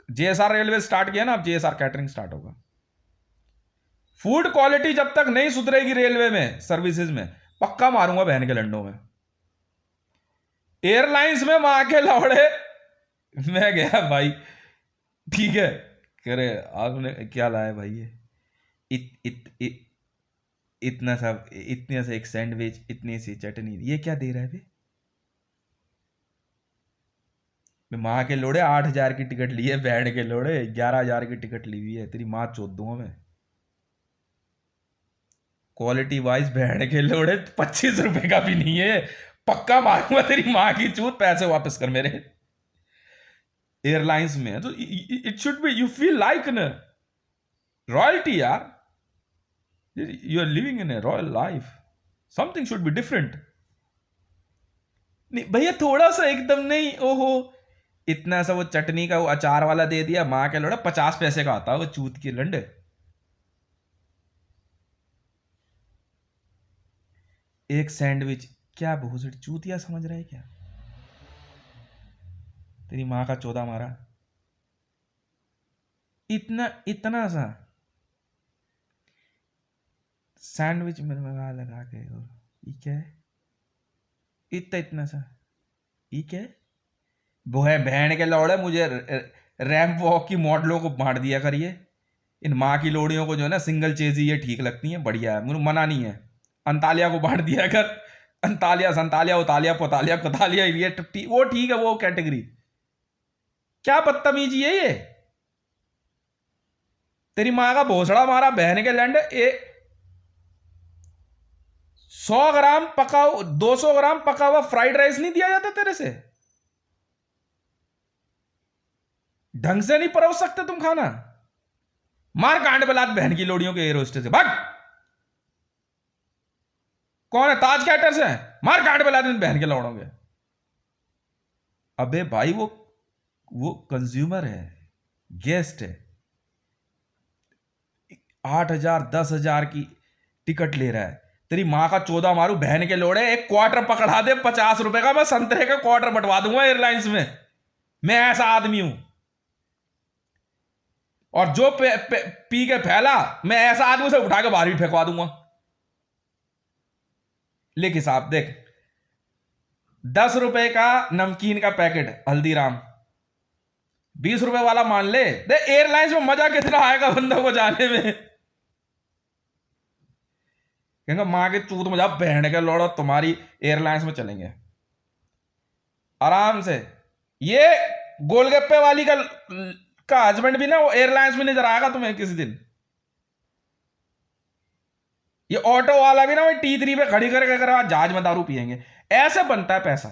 JSR railway start किया ना, अब JSR कैटरिंग स्टार्ट होगा। फूड क्वालिटी जब तक नहीं सुधरेगी रेलवे में, सर्विसेज में, पक्का मारूंगा बहन के लंडों में। एयरलाइंस में मां के लौड़े, मैं गया भाई, ठीक है, करे आपने क्या लाया भाई? ये इतना सब, इतने से एक सैंडविच, इतनी सी चटनी, ये क्या दे रहा है बे? मां के लोड़े 8,000 की टिकट ली है, बैंड के लोड़े 11,000 की टिकट ली हुई है। तेरी मां चोद दूंगा मैं। क्वालिटी वाइज बैंड के लोड़े 25 रुपए का भी नहीं है, पक्का मारूंगा तेरी मां की चूत। पैसे वापस कर मेरे। एयरलाइंस में है तो it should be, you feel like न रॉयल्टी यार, you are living in a royal life, something should be different. नहीं भैया, थोड़ा सा एकदम नहीं, ओहो इतना सा वो चटनी का वो अचार वाला दे दिया, मां के लोड़ा 50 पैसे का आता है वो चूत की लंडे। एक सैंडविच, क्या भूसड़ी चूतिया समझ रहा है क्या? तेरी मां का चौदा मारा। इतना इतना सा सैंडविच में लगा के, और ये क्या है? इतना सा, ये क्या है? वो है बहन के लौड़े, मुझे रैंप वॉक की मॉडलों को बांट दिया करिए। इन माँ की लोड़ियों को जो है ना, सिंगल चेज ही ये ठीक लगती हैं, बढ़िया है, मुझे मना नहीं है। अंतालिया को बांट दिया कर, अंतालिया संतालिया उतालिया पोतालिया कोतालिया, ये वो ठीक है, वो कैटेगरी। क्या बदतमीजी है ये? तेरी माँ का भोसड़ा मारा बहन के लैंड। 100 ग्राम पका, 200 ग्राम पका हुआ फ्राइड राइस नहीं दिया जाता तेरे से? ढंग से नहीं परोस सकते तुम खाना? मार कांड बलात बहन की लोड़ियों के एयर होस्टेस से, भाग। कौन है? ताज कैटर्स है, मार कांड बलात बहन के लोड़ोगे। अबे भाई, वो कंज्यूमर है, गेस्ट है, 8,000 10,000 की टिकट ले रहा है। तेरी मां का 14 मारू बहन के लोड़े, एक क्वार्टर पकड़ा दे 50 रुपए का, मैं संतरे का क्वार्टर बंटवा दूंगा एयरलाइंस में। मैं ऐसा आदमी हूं। और जो पी के फैला, मैं ऐसा आदमी से उठा के बाहर भी फेंकवा दूंगा। लेकिन साहब देख, 10 रुपए का नमकीन का पैकेट हल्दीराम, 20 रुपए वाला मान ले। दे एयरलाइंस में मजा कितना आएगा बंदों को जाने में। कहेंगे माँ के चूत मजा बहन के लौड़ो, तुम्हारी एयरलाइंस में चलेंगे आराम से। ये गोलगप्पे वाली का हस्बैंड भी ना वो एयरलाइंस में नजर आएगा तुम्हें किसी दिन। ये ऑटो वाला भी ना वो T3 पे खड़ी करके अगर आज जहाज में दारू पियेंगे। ऐसे बनता है पैसा।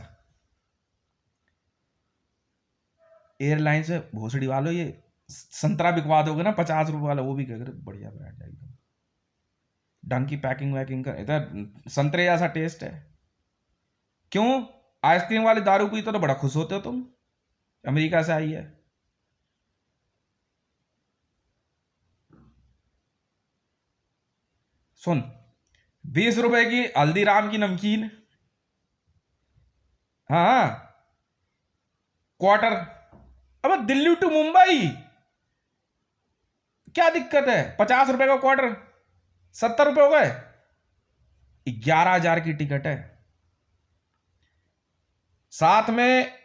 एयरलाइन से भोसड़ी वालों ये संतरा बिकवा दोगे ना 50 रुपए वाला, वो भी कह बढ़िया ब्रांड है एकदम, ढंग की पैकिंग वैकिंग का, इधर संतरे जैसा टेस्ट है। क्यों? आइसक्रीम वाली दारू पी तो बड़ा खुश होते हो तुम, अमेरिका से आई है। सुन, 20 रुपए की हल्दीराम की नमकीन, हाँ क्वार्टर। अब दिल्ली टू मुंबई क्या दिक्कत है? 50 रुपए का क्वार्टर, 70 रुपए हो गए, 11,000 की टिकट है। साथ में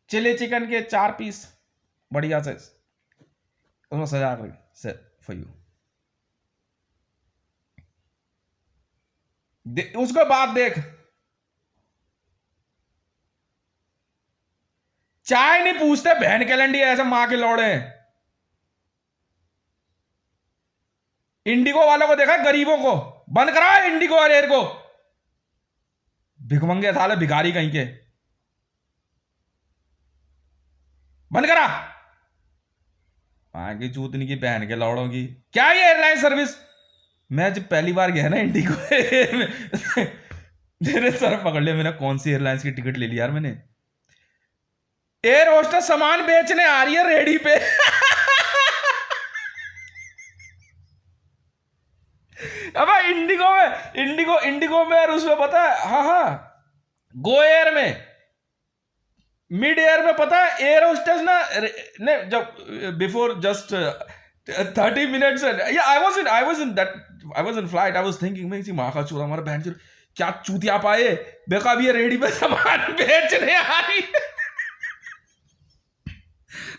चिली चिकन के 4 पीस बढ़िया से उसमें सजा कर से फॉर यू। उसके बाद देख, चाय नहीं पूछते बहन के लंडी, ऐसे मां के लौड़े। इंडिगो वालों को देखा, गरीबों को बंद करा इंडिगो और एयर को, भिखमंगे साले भिखारी कहीं के, बंद करा। आगे चूतनी की बहन के लौड़ों की क्या ये एयरलाइन सर्विस। मैं जब पहली बार गया ना इंडिगो मेरे सर पकड़ लिया, मैंने कौन सी एयरलाइंस की टिकट ले ली यार मैंने। एयर होस्टेस सामान बेचने आ रही है रेडी पे अब इंडिगो में यार उसमें पता है, हाँ हाँ गो एयर में, मिड एयर में पता है एयर होस्टेस ना ने जब before just 30 minutes I was in flight, I was thinking मैं माँ का चूरा हमारा बहन क्या चूतिया पाए, देखा भी ये रेडी पे सामान बेचने आ रही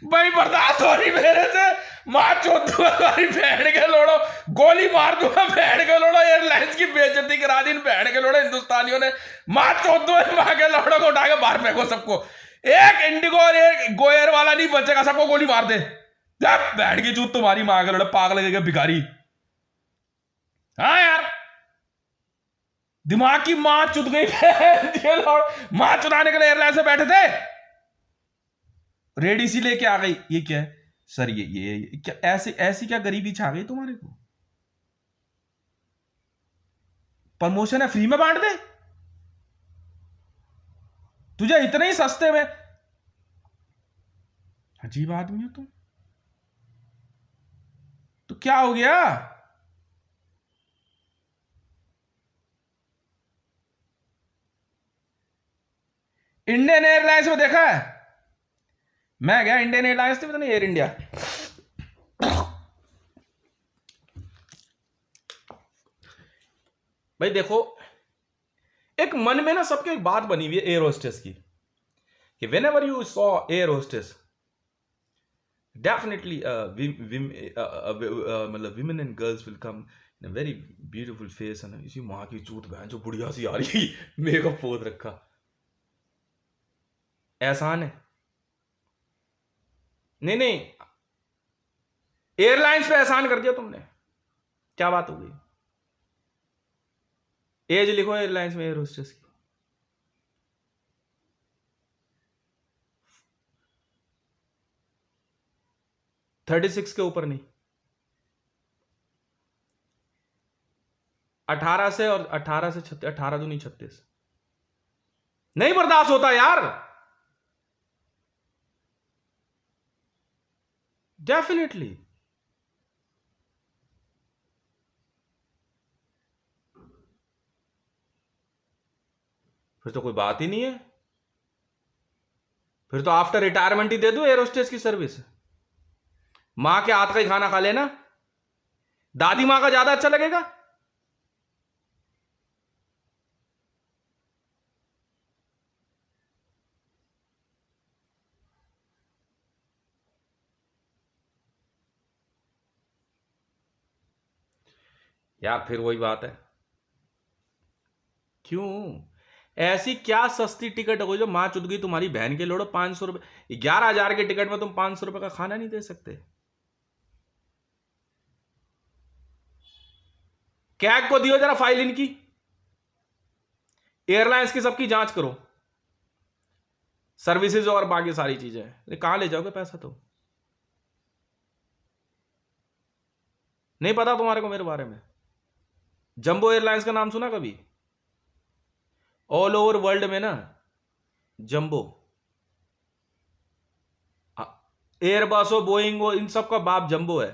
भाई बर्दाश्त हो रही मेरे से, माँ चौथ तुम्हारी बहन के लोड़ो, गोली मार दूंगा बहन के लोड़ो, एयरलाइंस की बेइज्जती करा दी बहन के लोड़ो हिंदुस्तानियों ने, माँ चौथ माँ के लोड़ो को उठा के बाहर फेंको सबको, एक इंडिगो और एक गोएयर वाला नहीं बचेगा, सबको गोली मार दे। बहन की चूत तुम्हारी माँ के लोड़ो, पागल के भिखारी। हाँ यार दिमाग की माँ चुत गई माँ चुराने के लिए एयरलाइन से बैठे थे, रेडी सी लेके आ गई। ये क्या है सर, ये क्या ऐसी क्या गरीबी छा गई तुम्हारे को? प्रमोशन है फ्री में बांट दे तुझे इतने ही सस्ते में। अजीब आदमी हो तुम। तो क्या हो गया? इंडियन एयरलाइंस में देखा है, मैं गया इंडियन एयरलाइंस थी, पता नहीं एयर इंडिया, भाई देखो एक मन में ना सबके एक बात बनी हुई है एयर होस्टेस की, कि whenever you saw air hostess definitely मतलब women and girls will come in a very beautiful face, and इसी माँ की चूत बहन जो बुढ़िया सी आ रही मेकअप पोत रखा। एहसान है? नहीं एयरलाइंस पे एहसान कर दिया तुमने, क्या बात हो गई? एज लिखो एयरलाइंस में एयर होस्टेस की, थर्टी 36 के ऊपर नहीं, 18 से, और 18 से 18 तो नहीं 36, नहीं बर्दाश्त होता यार। डेफिनेटली फिर तो कोई बात ही नहीं है, फिर तो आफ्टर रिटायरमेंट ही दे दो एयर होस्टेस की सर्विस। मां के हाथ का ही खाना खा लेना, दादी मां का ज्यादा अच्छा लगेगा। यार फिर वही बात है, क्यों ऐसी क्या सस्ती टिकट हो गई जो मां चुद गई तुम्हारी बहन के लोड़ो? 500 रुपए, 11,000 की टिकट में तुम 500 रुपए का खाना नहीं दे सकते? कैग को दियो जरा फाइल इनकी, एयरलाइंस की सबकी जांच करो, सर्विसेज और बाकी सारी चीजें। कहां ले जाओगे पैसा? तो नहीं पता तुम्हारे को मेरे बारे में? जंबो एयरलाइंस का नाम सुना कभी? ऑल ओवर वर्ल्ड में ना जंबो, एयरबस हो, बोइंग हो, इन सब का बाप जंबो है।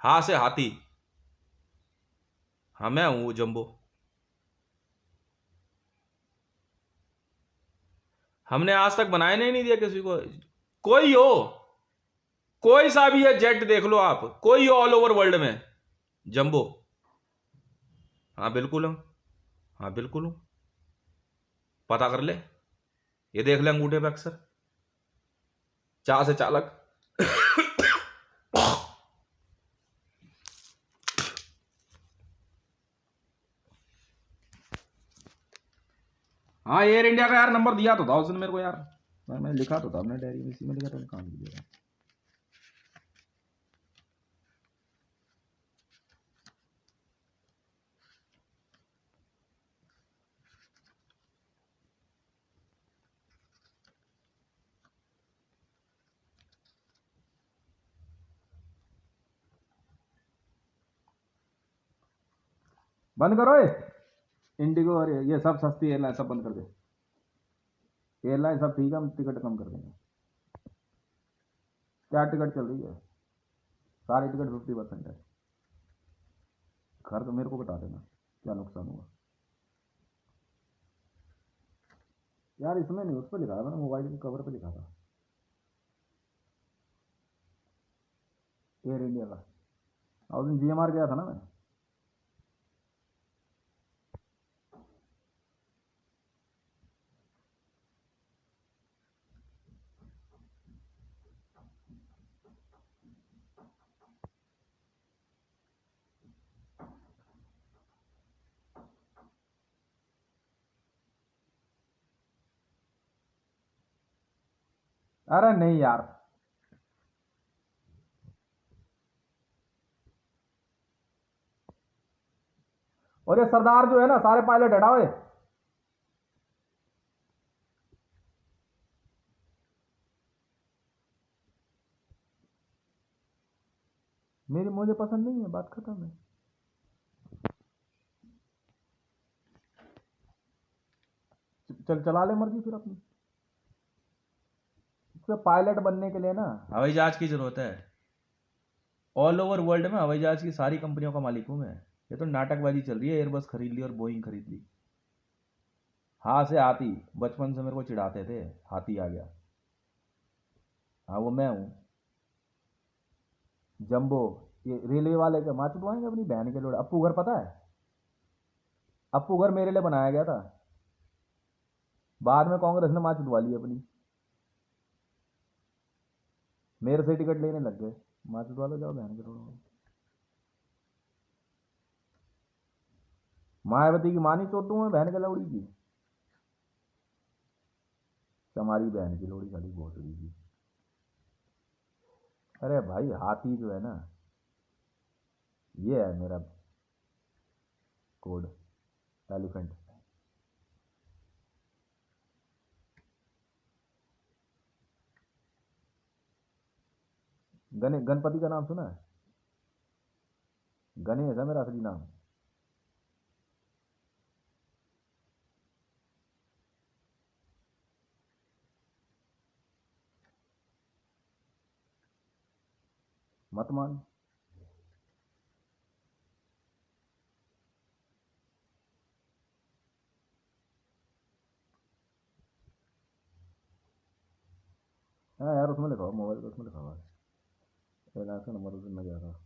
हा से हाथी, हाँ मैं हूं वो जंबो। हमने आज तक बनाए नहीं दिया किसी को। कोई हो, कोई सा भी है जेट देख लो आप, कोई हो ऑल ओवर वर्ल्ड में, जंबो। हाँ बिल्कुल हूं, हाँ बिल्कुल हूं, पता कर ले, ये देख ले अंगूठे पे अक्सर, चाह से चालक। हाँ एयर इंडिया का यार नंबर दिया तो था उसने मेरे को यार, मैं लिखा तो था अपने डायरी में, इसी में लिखा था, काम किया। बंद करो ये इंडिगो और ये सब सस्ती एयरलाइन सब बंद कर दे। एयरलाइन सब ठीक है, हम टिकट कम कर देंगे। क्या टिकट चल रही है? सारी टिकट 50% है। घर तो मेरे को बता देना क्या नुकसान हुआ। यार इसमें नहीं, उस पर लिखा था मैंने, मोबाइल के कवर पे लिखा था एयर इंडिया का। और दिन GMR गया था ना मैं। अरे नहीं यार, और ये सरदार जो है ना, सारे पायलट हटाओ ये। मुझे पसंद नहीं है, बात खत्म है। चल चला ले मर्जी फिर अपनी। तो पायलट बनने के लिए ना हवाई जहाज की जरूरत है। ऑल ओवर वर्ल्ड में हवाई जहाज की सारी कंपनियों का मालिक हूं मैं। ये तो नाटकबाजी चल रही है, एयरबस खरीद ली और बोइंग खरीद ली। हाँ से हाथी, बचपन से मेरे को चिढ़ाते थे, हाथी आ गया। हाँ वो मैं हूँ जंबो। ये रेलवे वाले के माँ चुदवाएंगे अपनी बहन के लोड़। अप्पू घर पता है? अप्पू घर मेरे लिए बनाया गया था, बाद में कांग्रेस ने माँ चुदवा ली अपनी, मेरे से टिकट लेने लग गए। माँ चुदवा लो जाओ बहन के लोड़। मायावती की माँ नहीं चोदूं मैं बहन के लौड़ी की? हमारी बहन की लोड़ी खाली भोसड़ी की। अरे भाई हाथी जो है ना, ये है मेरा कोड, एलिफेंट। गणपति का नाम सुना है? गणेश है मेरा असली नाम। मत मान। हाँ यार उसमें लिखा हुआ, मोबाइल पे उसमें लिखा हुआ है, एयरलाइंस का नंबर उस दिन मैं गया था।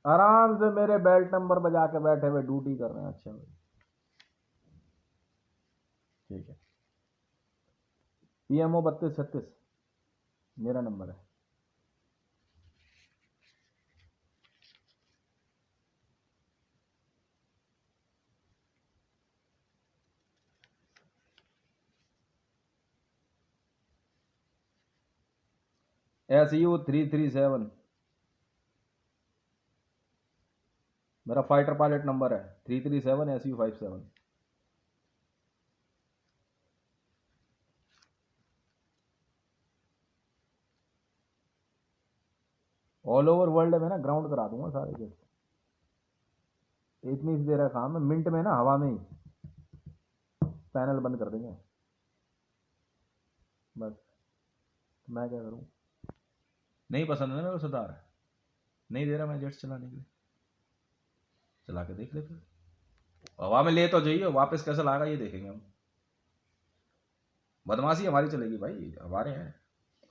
आराम से मेरे बेल्ट नंबर बजा के बैठे हुए ड्यूटी कर रहे हैं। अच्छा भाई ठीक है। PMO 3236 मेरा नंबर है। SU337 मेरा फाइटर पायलट नंबर है। 337 SU57। ऑल ओवर वर्ल्ड में ना ग्राउंड करा दूंगा सारे जेट। इतनी सी देर है काम है, मिनट में ना हवा में ही पैनल बंद कर देंगे बस। तो मैं क्या करूं? नहीं पसंद है ना मेरे को सतार, नहीं दे रहा मैं जेट्स चलाने के लिए। चला के देख लेते, हवा में ले तो जाइए, वापस कैसे लाएगा ये देखेंगे हम। बदमाशी हमारी चलेगी भाई, हमारे हैं,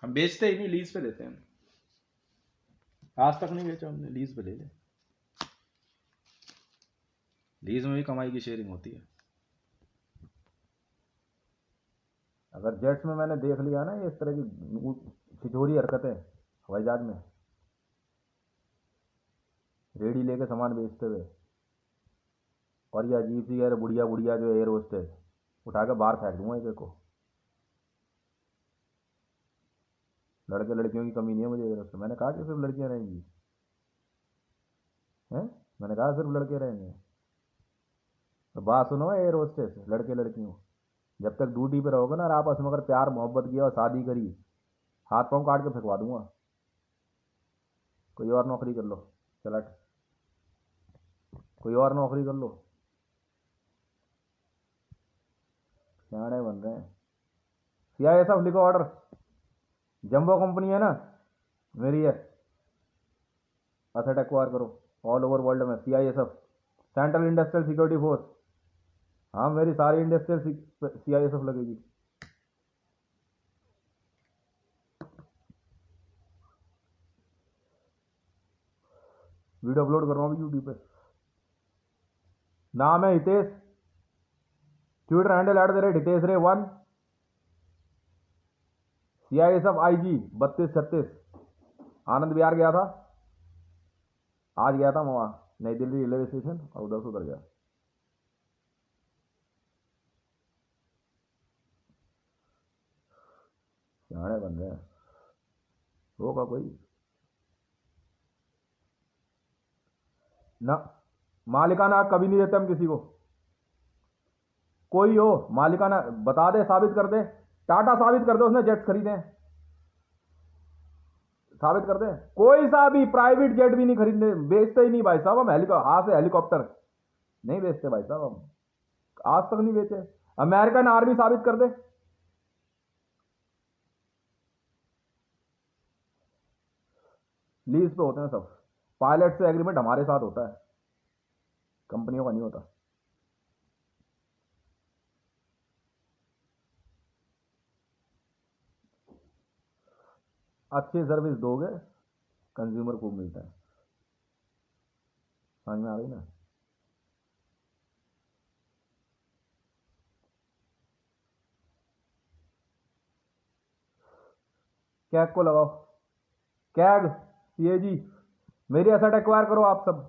हम बेचते ही नहीं, लीज पे देते हैं। आज तक नहीं बेचा हमने, लीज पे ले ले। लीज में भी कमाई की शेयरिंग होती है। अगर जेट्स में मैंने देख लिया ना ये इस तरह की छिछोरी हरकतें हवाई जहाज में, रेडी लेके सामान बेचते हुए, और ये अजीब सी यार बुढ़िया बुढ़िया जो एयर होस्टेस, उठा के बाहर फेंक दूंगा एक को। लड़के लड़कियों की कमी नहीं है मुझे एयर होस्टेस। मैंने कहा कि सिर्फ लड़कियां रहेंगी हैं, मैंने कहा सिर्फ लड़के रहेंगे। तो बात सुनो एयर होस्टेस लड़के लड़कियों, जब तक ड्यूटी पे रहोगे ना और आपस में अगर प्यार मोहब्बत किया और शादी करी, हाथ पाँव काट के फेंकवा दूंगा। कोई और नौकरी कर लो, चला कोई और नौकरी कर लो। सियाने बन रहे हैं। CISF लिखो ऑर्डर, जंबो कंपनी है ना मेरी है, असेट एक्वायर करो ऑल ओवर वर्ल्ड में। CISF central industrial security force, हाँ मेरी सारी इंडस्ट्रियल CISF लगेगी। वीडियो अपलोड कर रहा हूँ अभी यूट्यूब पे। नाम है हितेश, ट्विटर हैंडल @हितेश रे 1, CISF IG 3236। आनंद विहार गया था आज, गया था वहाँ नई दिल्ली रेलवे स्टेशन और उधर से उधर गया। सियाने बन रहे हैं, होगा कोई ना। मालिकाना हक कभी नहीं देते हम किसी को। कोई हो मालिकाना बता दे, साबित कर दे, टाटा साबित कर दे उसने जेट्स खरीदे हैं, साबित कर दे। कोई सा भी प्राइवेट जेट भी नहीं खरीदने, बेचते ही नहीं भाई साहब हम। हाथ से हेलीकॉप्टर नहीं बेचते भाई साहब हम, आज तक नहीं बेचे। अमेरिकन आर्मी साबित कर दे। लीज पे होते हैं सब, पायलट से एग्रीमेंट हमारे साथ होता है, कंपनियों का नहीं होता। अच्छी सर्विस दोगे, कंज्यूमर खूब मिलता है। समझ में आ गई ना? कैग को लगाओ, कैग CAG मेरी एसेट एक्वायर करो आप सब।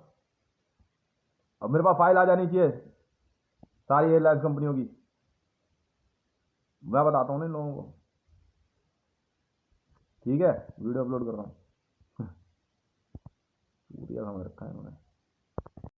अब मेरे पास फाइल आ जानी चाहिए सारी एयरलाइंस कंपनियों की, मैं बताता हूँ ना इन लोगों को। ठीक है, वीडियो अपलोड कर रहा हूँ। समझ रखा है उन्होंने।